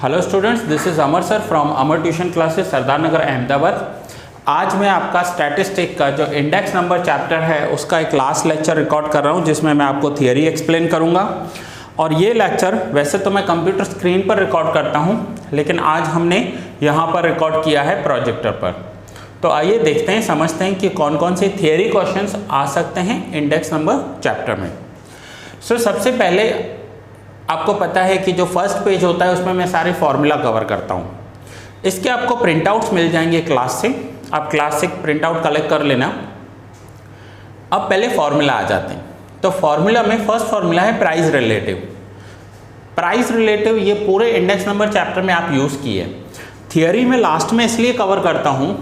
Hello students, this is Amar sir from Amar tuition classes Sardar Nagar Ahmedabad. आज मैं आपका स्टैटिस्टिक का जो इंडेक्स नंबर चैप्टर है उसका एक क्लास लेक्चर रिकॉर्ड कर रहा हूं, जिसमें मैं आपको थियरी एक्सप्लेन करूंगा। और ये लेक्चर वैसे तो मैं कंप्यूटर स्क्रीन पर रिकॉर्ड करता हूं, लेकिन आज हमने यहां पर रिकॉर्ड किया है प्रोजेक्टर पर। तो आइए देखते हैं, समझते हैं कि कौन कौन से थियरी क्वेश्चंस आ सकते हैं इंडेक्स नंबर चैप्टर में। सबसे पहले आपको पता है कि जो फर्स्ट पेज होता है उसमें मैं सारे फॉर्मूला कवर करता हूँ। इसके आपको प्रिंट आउट्स मिल जाएंगे क्लास से, आप क्लास से प्रिंट आउट कलेक्ट कर लेना। अब पहले फॉर्मूला आ जाते हैं। तो फॉर्मूला में फर्स्ट फॉर्मूला है प्राइस रिलेटिव। प्राइस रिलेटिव ये पूरे इंडेक्स नंबर चैप्टर में आप यूज़ किए। थियरी में लास्ट में इसलिए कवर करता हूँ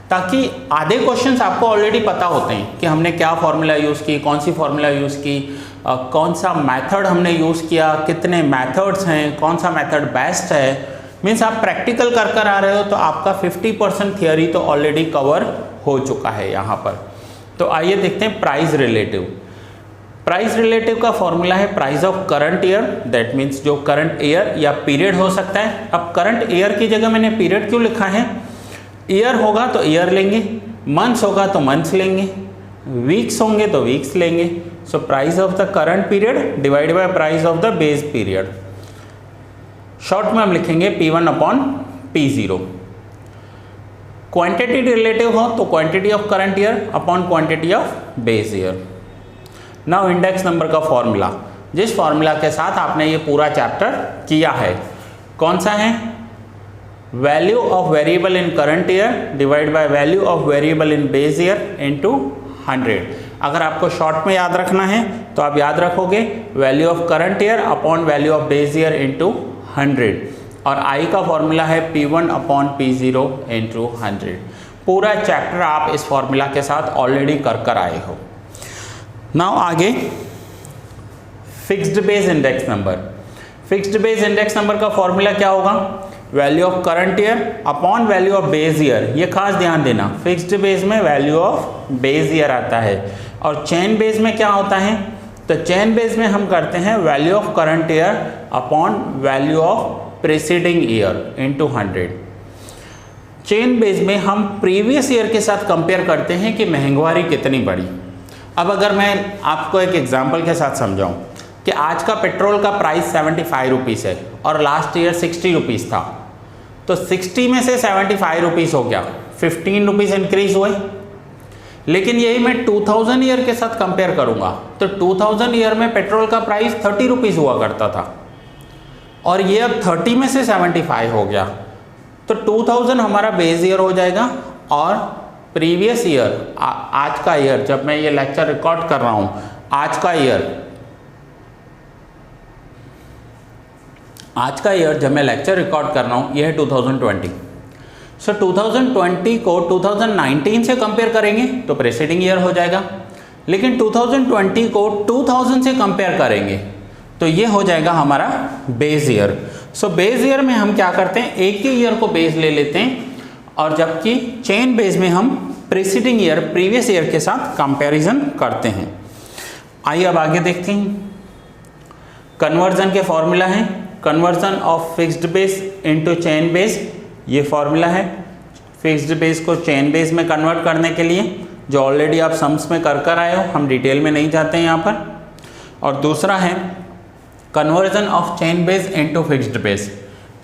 ताकि आधे क्वेश्चंस आपको ऑलरेडी पता होते हैं कि हमने क्या फॉर्मूला यूज़ की, कौन सी फॉर्मूला यूज़ की, कौन सा मेथड हमने यूज़ किया, कितने मेथड्स हैं, कौन सा मेथड बेस्ट है। मीन्स आप प्रैक्टिकल कर आ रहे हो तो आपका 50% थियरी तो ऑलरेडी कवर हो चुका है यहाँ पर। तो आइए देखते हैं प्राइस रिलेटिव। प्राइस रिलेटिव का फॉर्मूला है price of current year, that means जो करंट ईयर या पीरियड हो सकता है। अब करंट ईयर की जगह मैंने पीरियड क्यों लिखा है? ईयर होगा तो ईयर लेंगे, मंथ्स होगा तो मंथ्स लेंगे, वीक्स होंगे तो वीक्स लेंगे। So price of the current period divide by price of the base period. Short में हम लिखेंगे P1 upon P0। Quantity relative हो तो quantity of current year upon quantity of base year. Now index number का formula, जिस formula के साथ आपने ये पूरा चैप्टर किया है, कौन सा है? Value of variable in current year divide by value of variable in base year into 100। अगर आपको शॉर्ट में याद रखना है तो आप याद रखोगे value of current year upon value of base year into 100, और आई का फॉर्मूला है P1 अपॉन P0 इनटू 100। पूरा चैप्टर आप इस फॉर्मूला के साथ ऑलरेडी कर आए हो। नाउ आगे fixed base index number. Fixed base index number का फॉर्मूला क्या होगा? Value of current year upon value of base year. ये खास ध्यान देना, फिक्स्ड बेस में वैल्यू ऑफ बेस ईयर आता है, और चेन बेस में क्या होता है? तो चेन बेस में हम करते हैं value of current year upon value of preceding year into 100। Chain base में हम प्रीवियस ईयर के साथ कंपेयर करते हैं कि महंगाई कितनी बढ़ी। अब अगर मैं आपको एक एग्जांपल के साथ समझाऊं कि आज का पेट्रोल का प्राइस 75 रुपीज़ है और लास्ट ईयर 60 रुपीज़ था, तो 60 में से 75 रुपीज़ हो गया, 15 रुपीज़ इंक्रीज हुए। लेकिन यही मैं 2000 ईयर के साथ कंपेयर करूंगा तो 2000 ईयर में पेट्रोल का प्राइस 30 रुपीज़ हुआ करता था, और ये अब 30 में से 75 हो गया। तो 2000 हमारा बेस ईयर हो जाएगा, और प्रीवियस ईयर आज का ईयर, जब मैं ये लेक्चर रिकॉर्ड कर रहा हूँ, आज का ईयर जब मैं लेक्चर रिकॉर्ड कर रहा हूँ ये है 2020। सो 2020 को 2019 से कंपेयर करेंगे तो प्रीसीडिंग ईयर हो जाएगा, लेकिन 2020 को 2000 से कंपेयर करेंगे तो ये हो जाएगा हमारा base year. So base year में हम क्या करते हैं, एक ही ईयर को बेस ले लेते हैं, और जबकि चेन बेस में हम प्रीसीडिंग ईयर प्रीवियस ईयर के साथ कंपैरिजन करते हैं। आइए अब आगे देखते हैं। कन्वर्जन के फॉर्मूला है conversion of fixed base into chain base. ये फॉर्मूला है फिक्स्ड बेस को चेन बेस में कन्वर्ट करने के लिए, जो ऑलरेडी आप सम्स में कर आए हो, हम डिटेल में नहीं जाते हैं यहाँ पर। और दूसरा है conversion of chain base into fixed base.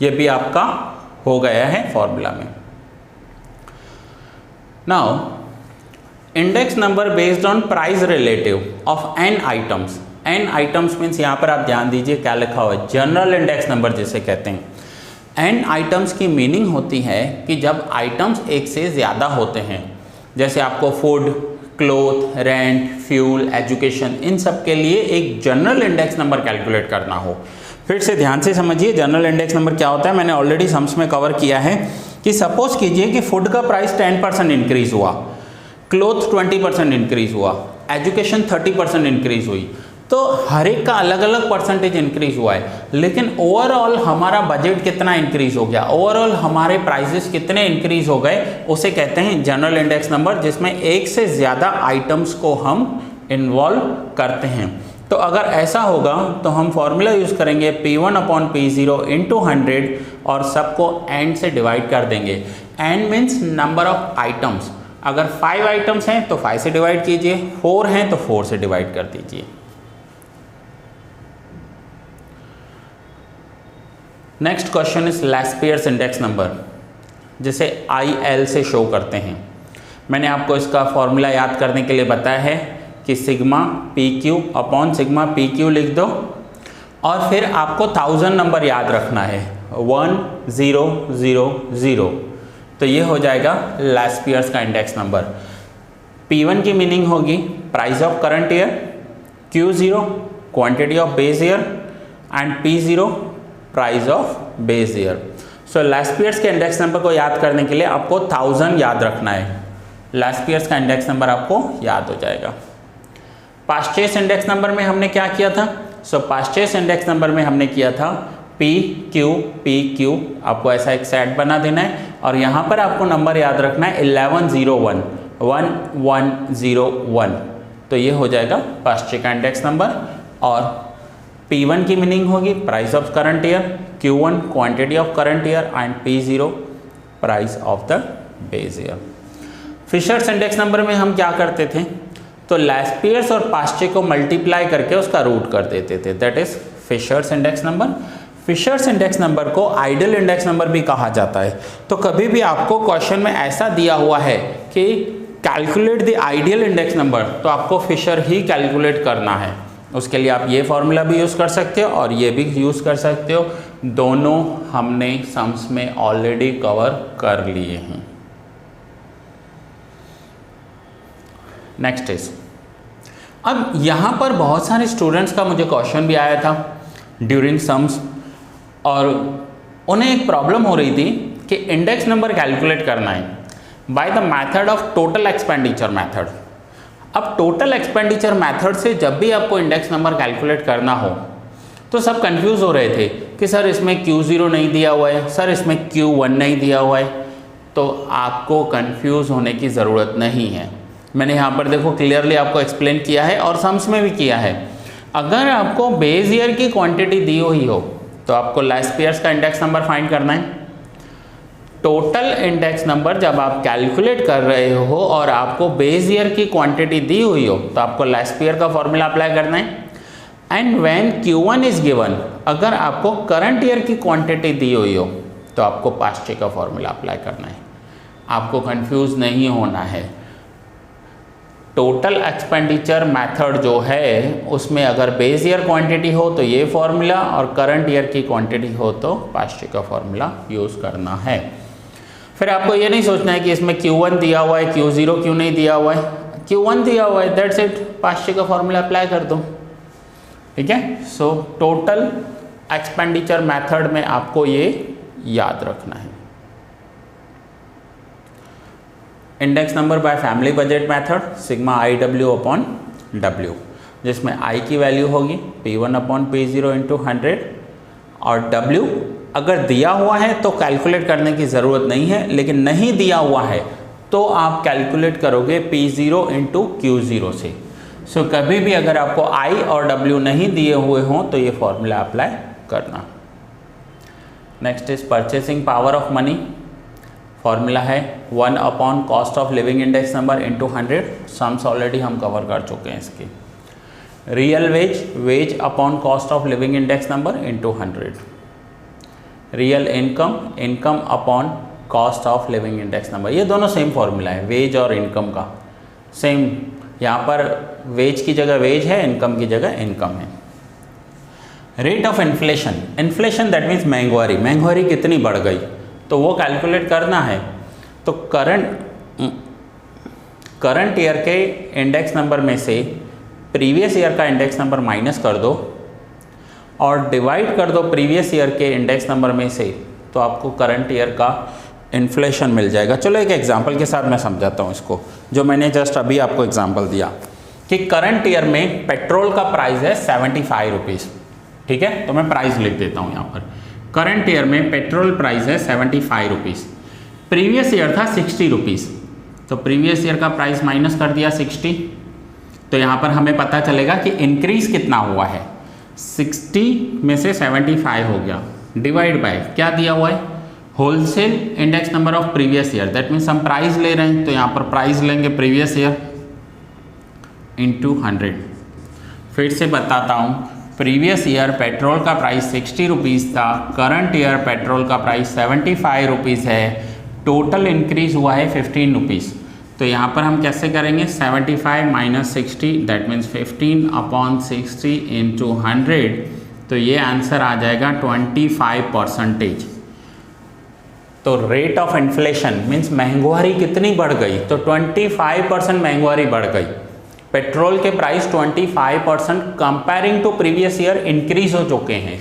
ये भी आपका हो गया है फॉर्मूला में। Now index number based on price relative of n items. n items means यहाँ पर आप ध्यान दीजिए क्या लिखा हुआ है, जनरल इंडेक्स नंबर जिसे कहते हैं। n आइटम्स की मीनिंग होती है कि जब आइटम्स एक से ज़्यादा होते हैं, जैसे आपको food, cloth, rent, fuel, education, इन सब के लिए एक जनरल इंडेक्स नंबर कैलकुलेट करना हो। फिर से ध्यान से समझिए जनरल इंडेक्स नंबर क्या होता है, मैंने ऑलरेडी सम्स में कवर किया है। कि सपोज कीजिए कि फूड का प्राइस 10% इंक्रीज हुआ, क्लोथ 20% इंक्रीज हुआ, एजुकेशन 30% इंक्रीज हुई, तो हर एक का अलग अलग परसेंटेज इंक्रीज हुआ है, लेकिन ओवरऑल हमारा बजट कितना इंक्रीज हो गया, ओवरऑल हमारे प्राइसेस कितने इंक्रीज हो गए, उसे कहते हैं जनरल इंडेक्स नंबर, जिसमें एक से ज़्यादा आइटम्स को हम इन्वॉल्व करते हैं। तो अगर ऐसा होगा तो हम फॉर्मूला यूज़ करेंगे P1 अपॉन P0 इंटू 100 और सबको एंड से डिवाइड कर देंगे। And means number of items. अगर 5 आइटम्स हैं तो 5 से डिवाइड कीजिए, 4 हैं तो 4 से डिवाइड कर दीजिए। Next question is Laspeyres index number, जिसे IL से शो करते हैं। मैंने आपको इसका फॉर्मूला याद करने के लिए बताया है कि sigma PQ upon sigma PQ लिख दो और फिर आपको 1000 नंबर याद रखना है 1000। तो ये हो जाएगा लैस्पियर्स का इंडेक्स नंबर। P1 की मीनिंग होगी price of current year, Q0 quantity of base year and P0 price of base year. So Laspeyres के इंडेक्स नंबर को याद करने के लिए आपको 1000 याद रखना है। लैस्पियर्स का इंडेक्स नंबर आपको याद हो जाएगा। पास्चेस इंडेक्स नंबर में हमने क्या किया था? सो पास्चेस इंडेक्स नंबर में हमने किया था PQ। आपको ऐसा एक सेट बना देना है और यहाँ पर आपको नंबर याद रखना है 1101। तो ये हो जाएगा पास्चे का इंडेक्स नंबर। और P1 की मीनिंग होगी price of current year, Q1 quantity of current year and P0 price of the base year. Fisher's index number में हम क्या करते थे? तो लैस्पियर्स और पास्चे को मल्टीप्लाई करके उसका रूट कर देते थे, that is Fisher's index number. Fisher's index number को आइडियल इंडेक्स नंबर भी कहा जाता है। तो कभी भी आपको क्वेश्चन में ऐसा दिया हुआ है कि calculate the ideal index number, तो आपको फिशर ही कैलकुलेट करना है। उसके लिए आप ये फॉर्मूला भी यूज़ कर सकते हो और ये भी यूज़ कर सकते हो। दोनों हमने सम्स में ऑलरेडी कवर कर लिए हैं। नेक्स्ट इज, अब यहाँ पर बहुत सारे स्टूडेंट्स का मुझे क्वेश्चन भी आया था ड्यूरिंग सम्स और उन्हें एक प्रॉब्लम हो रही थी कि इंडेक्स नंबर कैलकुलेट करना है by the method of total expenditure method. अब टोटल एक्सपेंडिचर मेथड से जब भी आपको इंडेक्स नंबर कैलकुलेट करना हो तो सब कंफ्यूज हो रहे थे कि सर इसमें Q0 नहीं दिया हुआ है, सर इसमें Q1 नहीं दिया हुआ है। तो आपको कंफ्यूज होने की ज़रूरत नहीं है। मैंने यहाँ पर देखो क्लियरली आपको एक्सप्लेन किया है और सम्स में भी किया है। अगर आपको बेस ईयर की क्वांटिटी दी हुई हो तो आपको लैस्पियर्स का इंडेक्स नंबर फाइंड करना है। टोटल इंडेक्स नंबर जब आप कैलकुलेट कर रहे हो और आपको बेस ईयर की क्वांटिटी दी हुई हो तो आपको लैस्पियर का फॉर्मूला अप्लाई करना है। And when Q1 is given, अगर आपको करंट ईयर की क्वांटिटी दी हुई हो तो आपको पास्चे का फॉर्मूला अप्लाई करना है। आपको कंफ्यूज नहीं होना है। टोटल एक्सपेंडिचर मेथड जो है उसमें अगर बेस ईयर क्वांटिटी हो तो ये फॉर्मूला और करंट ईयर की क्वांटिटी हो तो पास्चे का फॉर्मूला यूज़ करना है। फिर आपको ये नहीं सोचना है कि इसमें Q1 दिया हुआ है, Q0 क्यों नहीं दिया हुआ है। Q1 दिया हुआ है, दैट्स इट, पास्चे का फॉर्मूला अप्लाई कर दो। ठीक है। सो टोटल एक्सपेंडिचर मेथड में आपको ये याद रखना है। Index number by family budget method, sigma IW upon W, जिसमें I की वैल्यू होगी P1 अपॉन P0 इंटू 100 और W अगर दिया हुआ है तो कैलकुलेट करने की ज़रूरत नहीं है, लेकिन नहीं दिया हुआ है तो आप कैलकुलेट करोगे P0 इंटू Q0 से। सो कभी भी अगर आपको I और W नहीं दिए हुए हों तो ये फॉर्मूला अप्लाई करना। Next is purchasing power of money. Formula है 1 upon cost of living index number into 100। Sums already हम कवर कर चुके हैं इसके। Real veg upon cost of living index number into 100। Real income upon cost of living index number. ये दोनों same formula है, veg और इनकम का सेम। यहाँ पर वेज की जगह वेज है, इनकम की जगह इनकम है। Rate of inflation that means महंगाई कितनी बढ़ गई तो वो कैलकुलेट करना है। तो करंट ईयर के इंडेक्स नंबर में से प्रीवियस ईयर का इंडेक्स नंबर माइनस कर दो और डिवाइड कर दो प्रीवियस ईयर के इंडेक्स नंबर में से, तो आपको करंट ईयर का इन्फ्लेशन मिल जाएगा। चलो एक एग्जांपल के साथ मैं समझाता हूँ इसको, जो मैंने जस्ट अभी आपको एग्जांपल दिया कि करंट ईयर में पेट्रोल का प्राइस है 75 रुपीज़। ठीक है, तो मैं प्राइस लिख देता हूँ यहाँ पर। करंट ईयर में पेट्रोल प्राइस है 75 रुपीज़। प्रीवियस ईयर था 60 रुपीज़, तो प्रीवियस ईयर का प्राइस माइनस कर दिया 60 तो यहाँ पर हमें पता चलेगा कि इंक्रीज कितना हुआ है। 60 में से 75 हो गया, डिवाइड बाय क्या दिया हुआ है, wholesale index number of previous year, that means हम प्राइस ले रहे हैं तो यहाँ पर प्राइस लेंगे प्रीवियस ईयर इंटू 100। फिर से बताता हूँ, प्रीवियस ईयर पेट्रोल का प्राइस 60 रुपीज़ था, करंट ईयर पेट्रोल का प्राइस 75 रुपीज़ है, टोटल इंक्रीज हुआ है 15 रुपीज़। तो यहाँ पर हम कैसे करेंगे, 75 माइनस 60 दैट मीन्स 15/60 इंटू 100, तो ये आंसर आ जाएगा 25%। तो रेट ऑफ इन्फ्लेशन मीन्स महंगाई कितनी बढ़ गई, तो 25% महंगाई बढ़ गई। पेट्रोल के price 25% comparing to previous year increase हो चुके हैं।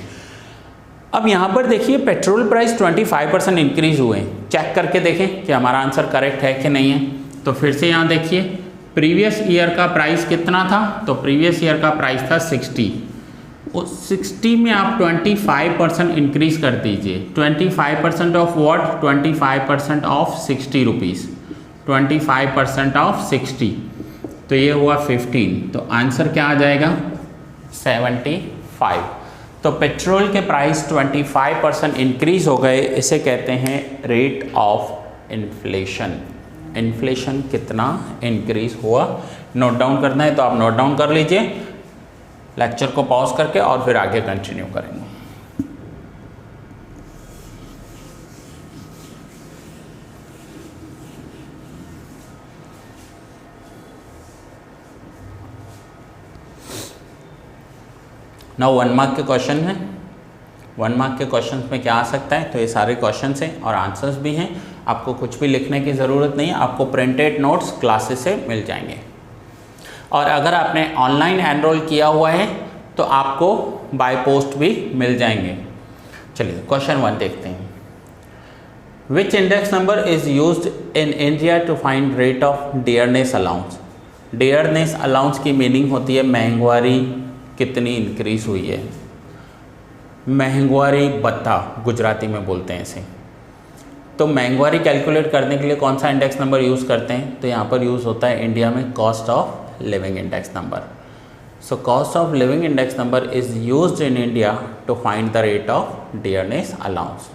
अब यहाँ पर देखिए पेट्रोल प्राइस 25% इंक्रीज हुए, चेक करके देखें कि हमारा आंसर करेक्ट है कि नहीं है। तो फिर से यहाँ देखिए प्रीवियस ईयर का प्राइस कितना था, तो प्रीवियस ईयर का प्राइस था 60, उस 60 में आप 25% इंक्रीज कर दीजिए। 25% of what, 25% of 60 rupees, 25% of 60, तो ये हुआ 15, तो आंसर क्या आ जाएगा 75। तो पेट्रोल के प्राइस 25% इंक्रीज हो गए, इसे कहते हैं रेट ऑफ इन्फ्लेशन। इन्फ्लेशन कितना इंक्रीज हुआ, नोट डाउन करना है तो आप नोट डाउन कर लीजिए, लेक्चर को पॉज करके और फिर आगे कंटिन्यू करेंगे। नाउ 1 मार्क के क्वेश्चन है। 1 मार्क के क्वेश्चन में क्या आ सकता है, तो ये सारे क्वेश्चन हैं और आंसर्स भी हैं, आपको कुछ भी लिखने की ज़रूरत नहीं है, आपको प्रिंटेड नोट्स क्लासेस से मिल जाएंगे। और अगर आपने ऑनलाइन एनरोल किया हुआ है तो आपको बाय पोस्ट भी मिल जाएंगे। चलिए क्वेश्चन 1 देखते हैं। Which index number is used in India to find rate of dearness allowance. Dearness allowance की मीनिंग होती है महंगाई कितनी इंक्रीज हुई है, महंगाई बत्ता गुजराती में बोलते हैं इसे। तो महंगाई कैलकुलेट करने के लिए कौन सा इंडेक्स नंबर यूज़ करते हैं, तो यहाँ पर यूज़ होता है इंडिया में cost of living index number. So cost of living index number is used in India to find the rate of dearness allowance.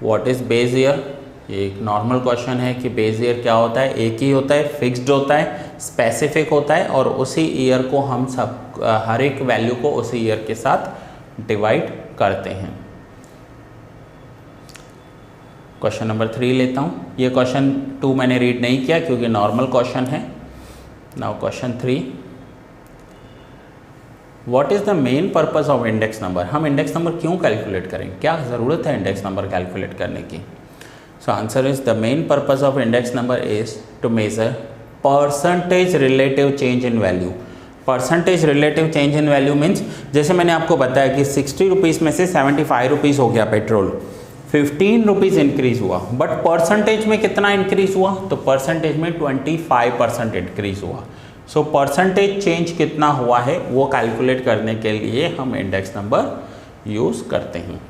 What is base year, ये एक नॉर्मल क्वेश्चन है कि बेस ईयर क्या होता है, एक ही होता है, फिक्स्ड होता है, स्पेसिफिक होता है और उसी ईयर को हम सब हर एक वैल्यू को उसी ईयर के साथ डिवाइड करते हैं। क्वेश्चन नंबर 3 लेता हूँ। ये क्वेश्चन 2 मैंने रीड नहीं किया क्योंकि नॉर्मल क्वेश्चन है। Now question 3, what is the main purpose of index number. हम इंडेक्स नंबर क्यों कैलकुलेट करें, क्या ज़रूरत है इंडेक्स नंबर कैलकुलेट करने की। So answer is the main purpose of index number is to measure percentage relative change in value. Percentage relative change in value means जैसे मैंने आपको बताया कि 60 रुपीज़ में से 75 रुपीज़ हो गया पेट्रोल, 15 रुपीज़ इंक्रीज हुआ, बट परसेंटेज में कितना इंक्रीज हुआ, तो परसेंटेज में 25% इंक्रीज हुआ। सो परसेंटेज चेंज कितना हुआ है वो कैलकुलेट करने के लिए हम इंडेक्स नंबर यूज़ करते हैं।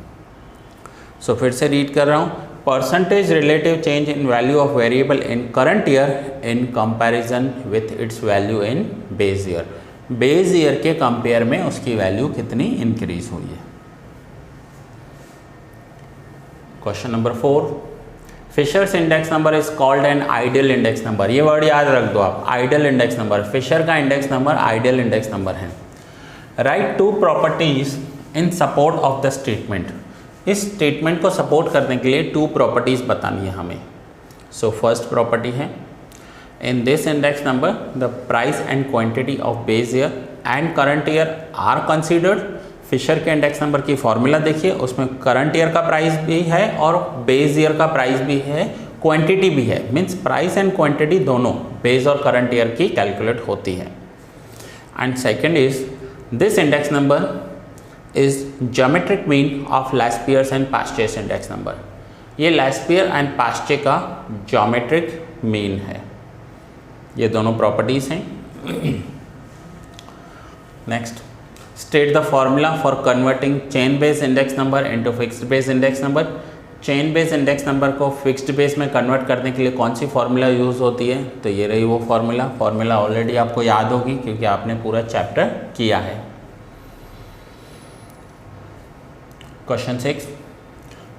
सो फिर से रीड कर रहा हूँ, percentage relative change in value of variable in current year in comparison with its value in base year. Base year के कंपेयर में उसकी वैल्यू कितनी इंक्रीज हुई है। Question number 4, Fisher's index number is called an ideal index number. ये word याद रख दो आप, आइडियल इंडेक्स नंबर। फिशर का index number ideal index number है। Write 2 properties in support of the statement. इस स्टेटमेंट को सपोर्ट करने के लिए 2 प्रॉपर्टीज बतानी है हमें। सो फर्स्ट प्रॉपर्टी है, in this index number the price and quantity of base year and current year are considered. Fisher के इंडेक्स नंबर की फॉर्मूला देखिए, उसमें करंट ईयर का प्राइस भी है और बेस ईयर का प्राइस भी है, क्वांटिटी भी है, मीन्स प्राइस एंड क्वांटिटी दोनों बेस और करंट ईयर की कैलकुलेट होती है। And second is this index number is geometric mean of Laspeyres and Paasche's index number. ये लैस्पियर एंड पास्चे का ज्योमेट्रिक मीन है। ये दोनों प्रॉपर्टीज हैं। Next, state the formula for converting chain base index number into fixed base index number. Chain base index number को fixed base में convert करने के लिए कौन सी फार्मूला यूज़ होती है? तो ये रही वो फार्मूला ऑलरेडी आपको याद होगी क्योंकि आपने पूरा चैप्टर किया है। Question 6,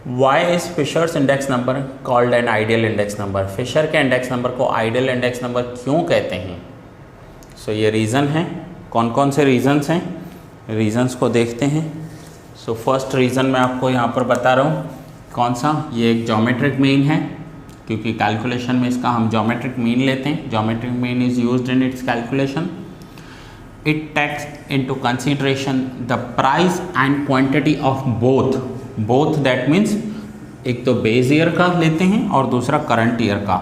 why is Fisher's index number called an ideal index number? Fisher के इंडेक्स नंबर को आइडियल इंडेक्स नंबर क्यों कहते हैं? सो ये रीज़न है। कौन कौन से रीजंस हैं, रीजंस को देखते हैं। सो फर्स्ट रीज़न मैं आपको यहाँ पर बता रहा हूँ, कौन सा? ये एक ज्योमेट्रिक मीन है, क्योंकि कैलकुलेशन में इसका हम ज्योमेट्रिक मीन लेते हैं। Geometric mean is used in its calculation. It takes into consideration the price and quantity of both that means एक तो बेस ईयर का लेते हैं और दूसरा करंट ईयर का।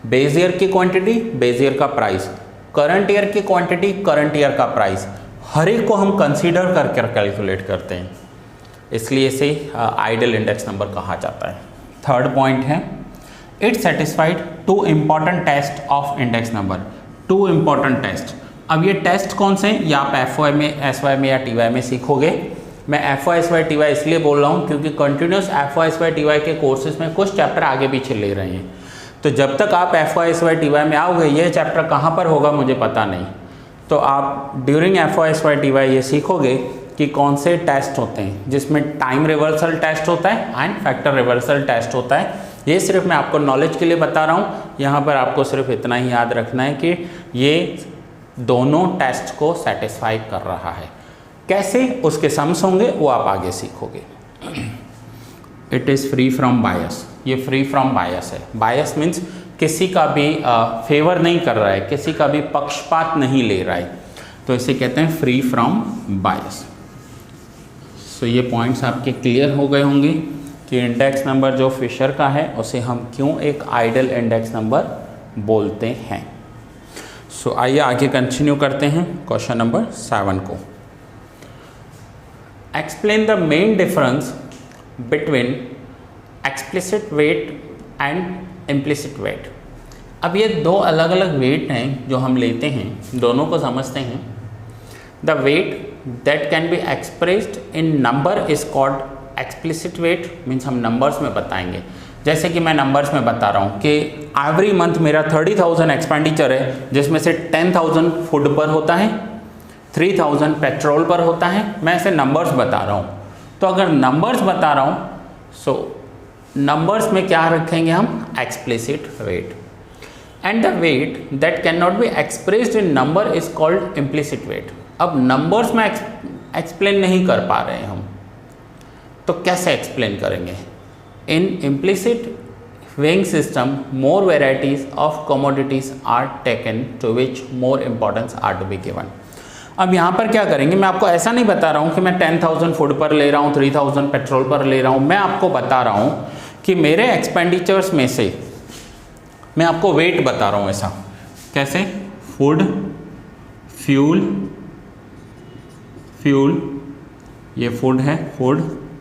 बेस ईयर की क्वांटिटी, बेस ईयर का प्राइस, करंट ईयर की क्वांटिटी, करंट ईयर का प्राइस, हर एक को हम कंसीडर करके कैलकुलेट करते हैं, इसलिए इसे आइडियल इंडेक्स नंबर कहा जाता है। थर्ड पॉइंट है, it satisfied two important test of index number. Two important test. अब ये टेस्ट कौन से हैं? या आप FY में, SY में या TY में सीखोगे। मैं FY SY TY इसलिए बोल रहा हूँ क्योंकि कंटिन्यूस FY SY TY के कोर्सेज में कुछ चैप्टर आगे पीछे ले रहे हैं, तो जब तक आप FY SY TY में आओगे ये चैप्टर कहाँ पर होगा मुझे पता नहीं। तो आप ड्यूरिंग FY SY TY ये सीखोगे कि कौन से टेस्ट होते हैं, जिसमें टाइम रिवर्सल टेस्ट होता है एंड फैक्टर रिवर्सल टेस्ट होता है। ये सिर्फ मैं आपको नॉलेज के लिए बता रहा हूँ। यहाँ पर आपको सिर्फ इतना ही याद रखना है कि ये दोनों टेस्ट को सेटिस्फाई कर रहा है। कैसे उसके सम्स होंगे वो आप आगे सीखोगे। इट इज़ फ्री फ्रॉम बायस। ये फ्री फ्रॉम बायस है। बायस मीन्स किसी का भी फेवर नहीं कर रहा है, किसी का भी पक्षपात नहीं ले रहा है, तो इसे कहते हैं फ्री फ्रॉम बायस। सो ये पॉइंट्स आपके क्लियर हो गए होंगे कि इंडेक्स नंबर जो फिशर का है उसे हम क्यों एक आइडियल इंडेक्स नंबर बोलते हैं। सो आइए आगे कंटिन्यू करते हैं क्वेश्चन नंबर 7 को। Explain the main difference between explicit weight and implicit weight. अब ये दो अलग अलग वेट हैं जो हम लेते हैं, दोनों को समझते हैं। The weight that can be expressed in number is called explicit weight, means हम नंबर्स में बताएंगे। जैसे कि मैं नंबर्स में बता रहा हूँ कि एवरी मंथ मेरा 30,000 एक्सपेंडिचर है, जिसमें से 10,000 फूड पर होता है, 3,000 पेट्रोल पर होता है। मैं ऐसे नंबर्स बता रहा हूँ। तो अगर नंबर्स बता रहा हूँ सो नंबर्स में क्या रखेंगे हम? Explicit weight. And the weight that can not be expressed in number is called implicit weight. अब नंबर्स में एक्सप्लेन नहीं कर पा रहे हैं हम, तो कैसे एक्सप्लेन करेंगे? इन implicit weighing system more varieties of commodities are taken to which more importance are to be given। अब यहाँ पर क्या करेंगे? मैं आपको ऐसा नहीं बता रहा हूँ कि मैं 10,000 फूड पर ले रहा हूँ, 3,000 पेट्रोल पर ले रहा हूँ। मैं आपको बता रहा हूँ कि मेरे एक्सपेंडिचर्स में से मैं आपको वेट बता रहा हूँ। ऐसा कैसे? फूड, फ्यूल, ये फूड है, food,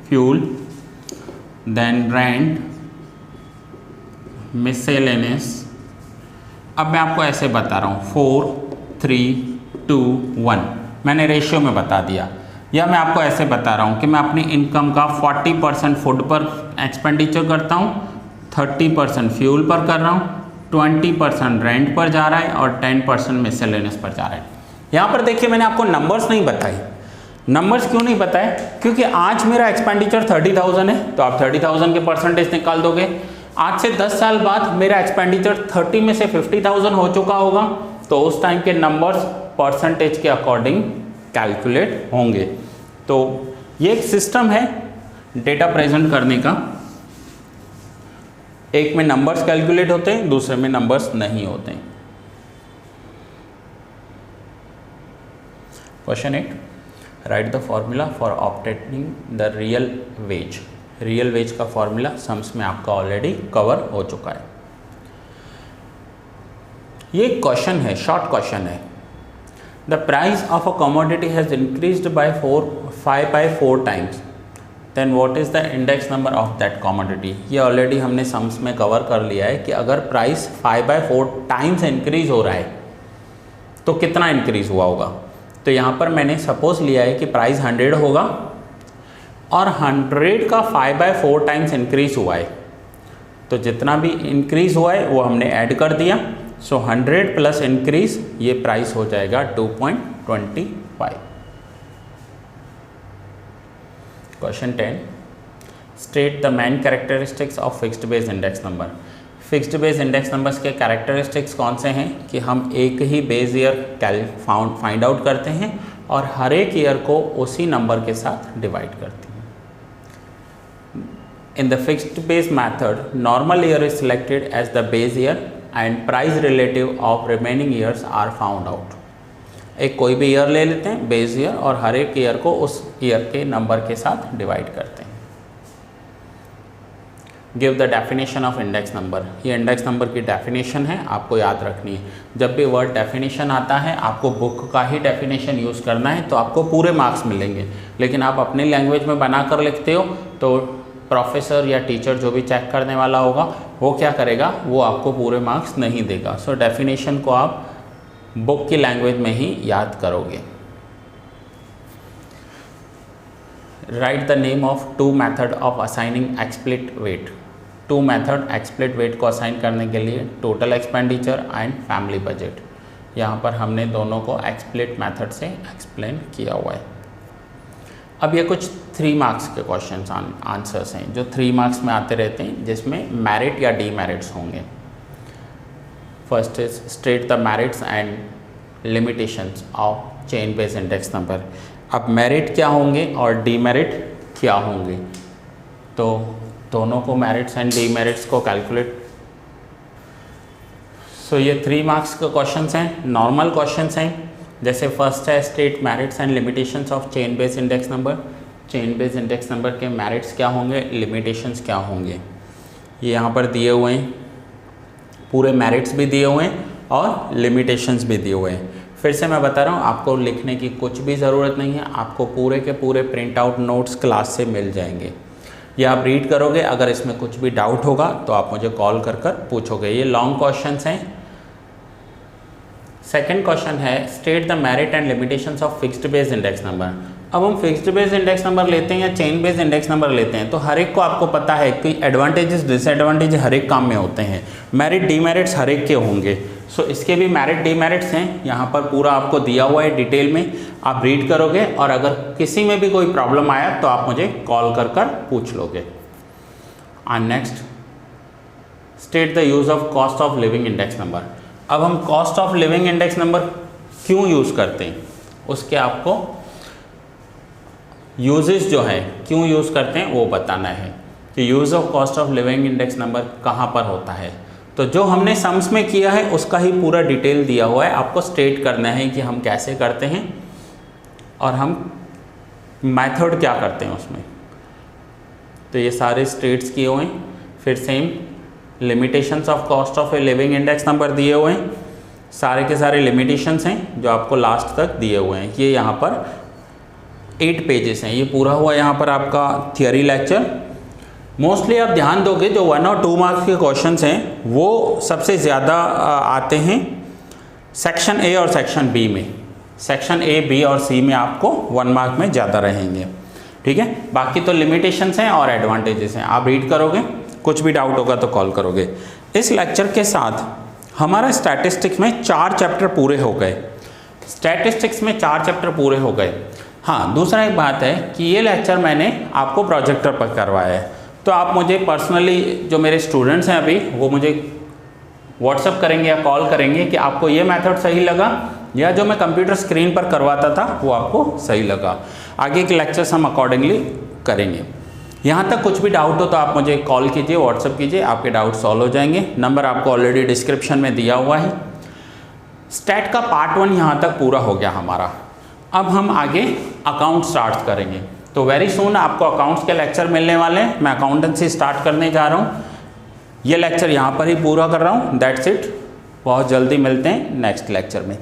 fuel, then rent, miscellaneous. अब मैं आपको ऐसे बता रहा हूँ 4, 3, 2, 1, मैंने रेशियो में बता दिया। या मैं आपको ऐसे बता रहा हूँ कि मैं अपनी इनकम का 40% फूड पर एक्सपेंडिचर करता हूँ, 30% फ्यूल पर कर रहा हूँ, 20% रेंट पर जा रहा है और 10% मिसलेनियस पर जा रहा है। यहाँ पर देखिए मैंने आपको नंबर्स नहीं बताई। नंबर्स क्यों नहीं बताए? क्योंकि आज मेरा एक्सपेंडिचर 30,000 है, तो आप 30,000 के परसेंटेज निकाल दोगे। आज से 10 साल बाद मेरा एक्सपेंडिचर 30 में से 50,000 हो चुका होगा, तो उस टाइम के नंबर्स परसेंटेज के अकॉर्डिंग कैलकुलेट होंगे। तो ये एक सिस्टम है डेटा प्रेजेंट करने का। एक में नंबर्स कैलकुलेट होते हैं, दूसरे में नंबर्स नहीं होते हैं। Question 8, right the formula for obtaining the real veg. Real veg का फॉर्मूला सम्स में आपका ऑलरेडी कवर हो चुका है। ये क्वेश्चन है, शॉर्ट क्वेश्चन है। The price of a commodity has increased by 4 times, then what is the index number of that commodity. ये ऑलरेडी हमने सम्स में कवर कर लिया है कि अगर प्राइस 5/4 टाइम्स इंक्रीज हो रहा है तो कितना इंक्रीज हुआ होगा। तो यहाँ पर मैंने सपोज लिया है कि प्राइस 100 होगा और 100 का 5/4 टाइम्स इंक्रीज हुआ है, तो जितना भी इंक्रीज हुआ है वो हमने ऐड कर दिया। सो 100 प्लस इंक्रीज, ये प्राइस हो जाएगा 2.25। Question 10, state the main characteristics of fixed base index number. Fixed base index numbers के कैरेक्टरिस्टिक्स कौन से हैं कि हम एक ही बेस ईयर फाइंड आउट करते हैं और हर एक ईयर को उसी नंबर के साथ डिवाइड करते हैं। In the fixed base method, normal year is selected as the base year and price relative of remaining years are found out. एक कोई भी ईयर ले लेते हैं बेस ईयर और हर एक ईयर को उस ईयर के नंबर के साथ डिवाइड करते हैं। Give the definition of index number. ये इंडेक्स नंबर की डेफिनेशन है, आपको याद रखनी है। जब भी वर्ड डेफिनेशन आता है आपको बुक का ही डेफिनेशन यूज़ करना है, तो आपको पूरे मार्क्स मिलेंगे। लेकिन आप अपनी लैंग्वेज में बना कर लिखते हो तो प्रोफेसर या टीचर जो भी चेक करने वाला होगा वो क्या करेगा, वो आपको पूरे मार्क्स नहीं देगा। सो डेफिनेशन को आप बुक की लैंग्वेज में ही याद करोगे। Write the name of 2 method of assigning explicit weight. 2 method explicit weight को असाइन करने के लिए total expenditure and family budget. यहाँ पर हमने दोनों को एक्सप्लिट मेथड से एक्सप्लेन किया हुआ है। अब ये कुछ 3 मार्क्स के क्वेश्चन आंसर्स हैं जो 3 मार्क्स में आते रहते हैं, जिसमें मेरिट या डीमेरिट्स होंगे। First is state the merits and limitations of chain base index number. अब मेरिट क्या होंगे और डीमेरिट क्या होंगे, तो दोनों को मेरिट्स एंड डीमेरिट्स को कैलकुलेट। सो ये 3 मार्क्स के क्वेश्चंस हैं, नॉर्मल क्वेश्चंस हैं। जैसे फर्स्ट है state merits and limitations of chain base index number. Chain base index number के मेरिट्स क्या होंगे, लिमिटेशंस क्या होंगे, ये यहाँ पर दिए हुए हैं। पूरे मेरिट्स भी दिए हुए हैं और लिमिटेशंस भी दिए हुए हैं। फिर से मैं बता रहा हूँ, आपको लिखने की कुछ भी ज़रूरत नहीं है, आपको पूरे के पूरे प्रिंट आउट नोट्स क्लास से मिल जाएंगे। ये आप रीड करोगे, अगर इसमें कुछ भी डाउट होगा तो आप मुझे कॉल कर पूछोगे। ये लॉन्ग क्वेश्चंस हैं। सेकेंड क्वेश्चन है state the merit and limitations of fixed base index number. अब हम फिक्स्ड बेस इंडेक्स नंबर लेते हैं या चेन बेस इंडेक्स नंबर लेते हैं, तो हर एक को आपको पता है कि एडवांटेजेस डिसएडवांटेज हर एक काम में होते हैं। मेरिट डीमेरिट्स हर एक के होंगे। सो इसके भी मेरिट डीमेरिट्स हैं, यहाँ पर पूरा आपको दिया हुआ है डिटेल में, आप रीड करोगे और अगर किसी में भी कोई प्रॉब्लम आया तो आप मुझे कॉल कर पूछ लोगे। And next state the use of cost of living index number. अब हम cost of living index number क्यों यूज़ करते हैं, उसके आपको यूजेस जो है क्यों यूज़ करते हैं वो बताना है कि use of cost of living index number कहाँ पर होता है। तो जो हमने सम्स में किया है उसका ही पूरा डिटेल दिया हुआ है, आपको स्टेट करना है कि हम कैसे करते हैं और हम मेथड क्या करते हैं उसमें। तो ये सारे स्टेट्स किए हुए हैं। फिर same limitations of cost of a living index number दिए हुए हैं, सारे के सारे लिमिटेशंस हैं जो आपको लास्ट तक दिए हुए हैं। ये यहाँ पर 8 पेजेस हैं, ये पूरा हुआ यहाँ पर आपका थियोरी लेक्चर। मोस्टली आप ध्यान दोगे जो 1 और 2 मार्क्स के क्वेश्चंस हैं वो सबसे ज़्यादा आते हैं सेक्शन ए और सेक्शन बी में। सेक्शन ए, बी और सी में आपको 1 मार्क में ज़्यादा रहेंगे, ठीक है। बाकी तो लिमिटेशंस हैं और एडवांटेजेस हैं, आप रीड करोगे, कुछ भी डाउट होगा तो कॉल करोगे। इस लेक्चर के साथ हमारा स्टैटिस्टिक्स में 4 चैप्टर पूरे हो गए। स्टैटिस्टिक्स में 4 चैप्टर पूरे हो गए। हाँ, दूसरा एक बात है कि ये लेक्चर मैंने आपको प्रोजेक्टर पर करवाया है, तो आप मुझे पर्सनली जो मेरे स्टूडेंट्स हैं अभी वो मुझे व्हाट्सअप करेंगे या कॉल करेंगे कि आपको ये मेथड सही लगा या जो मैं कंप्यूटर स्क्रीन पर करवाता था वो आपको सही लगा। आगे के लेक्चर्स हम अकॉर्डिंगली करेंगे। यहाँ तक कुछ भी डाउट हो तो आप मुझे कॉल कीजिए, व्हाट्सअप कीजिए, आपके डाउट सॉल्व हो जाएंगे। नंबर आपको ऑलरेडी डिस्क्रिप्शन में दिया हुआ है। स्टैट का पार्ट 1 यहाँ तक पूरा हो गया हमारा। अब हम आगे अकाउंट स्टार्ट करेंगे, तो वेरी सून आपको अकाउंट्स के लेक्चर मिलने वाले हैं। मैं अकाउंटेंसी स्टार्ट करने जा रहा हूँ, ये लेक्चर यहाँ पर ही पूरा कर रहा हूँ। दैट्स इट, बहुत जल्दी मिलते हैं नेक्स्ट लेक्चर में।